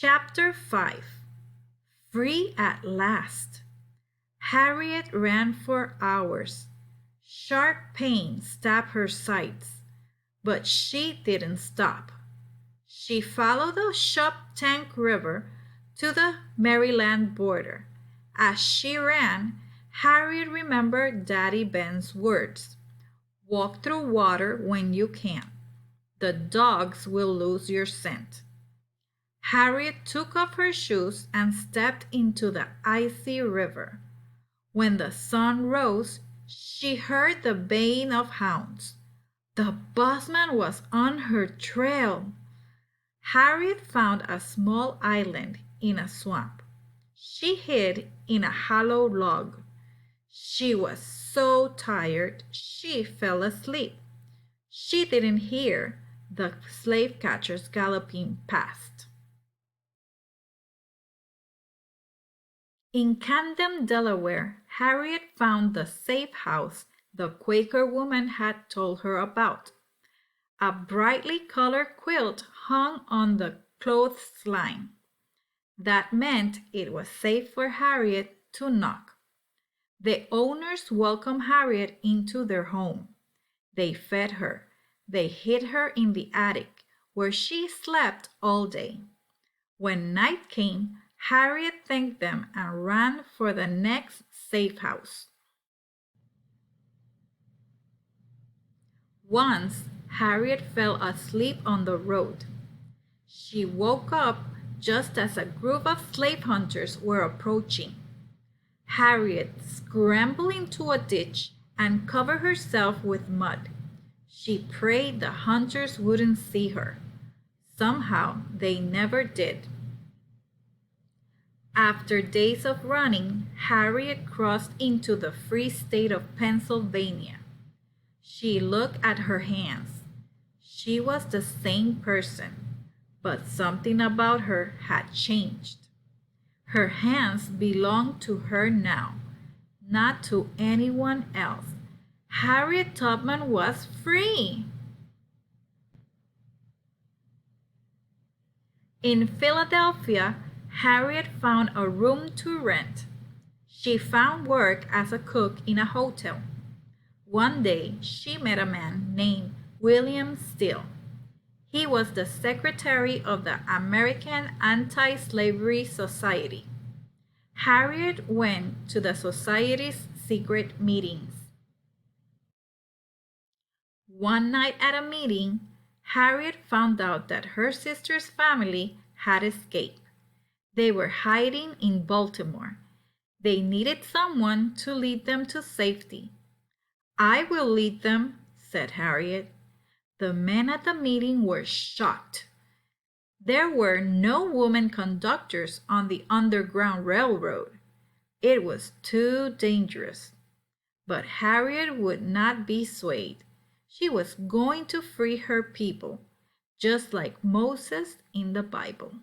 Chapter 5. Free at last. Harriet ran for hours. Sharp pain stabbed her sides, but she didn't stop. She followed the Tank River to the Maryland border. As she ran, Harriet remembered Daddy Ben's words. Walk through water when you can. The dogs will lose your scent. Harriet took off her shoes and stepped into the icy river. When the sun rose, she heard the baying of hounds. The busman was on her trail. Harriet found a small island in a swamp. She hid in a hollow log. She was so tired she fell asleep. She didn't hear the slave catchers galloping past. In Camden, Delaware, Harriet found the safe house the Quaker woman had told her about. A brightly colored quilt hung on the clothesline. That meant it was safe for Harriet to knock. The owners welcomed Harriet into their home. They fed her. They hid her in the attic, where she slept all day. When night came, Harriet thanked them and ran for the next safe house. Once, Harriet fell asleep on the road. She woke up just as a group of slave hunters were approaching. Harriet scrambled into a ditch and covered herself with mud. She prayed the hunters wouldn't see her. Somehow, they never did. After days of running, Harriet crossed into the free state of Pennsylvania. She looked at her hands. She was the same person, but something about her had changed. Her hands belonged to her now, not to anyone else. Harriet Tubman was free! In Philadelphia, Harriet found a room to rent. She found work as a cook in a hotel. One day, she met a man named William Steele. He was the secretary of the American Anti-Slavery Society. Harriet went to the society's secret meetings. One night at a meeting, Harriet found out that her sister's family had escaped. They were hiding in Baltimore. They needed someone to lead them to safety. "I will lead them," said Harriet. The men at the meeting were shocked. There were no women conductors on the Underground Railroad. It was too dangerous. But Harriet would not be swayed. She was going to free her people, just like Moses in the Bible.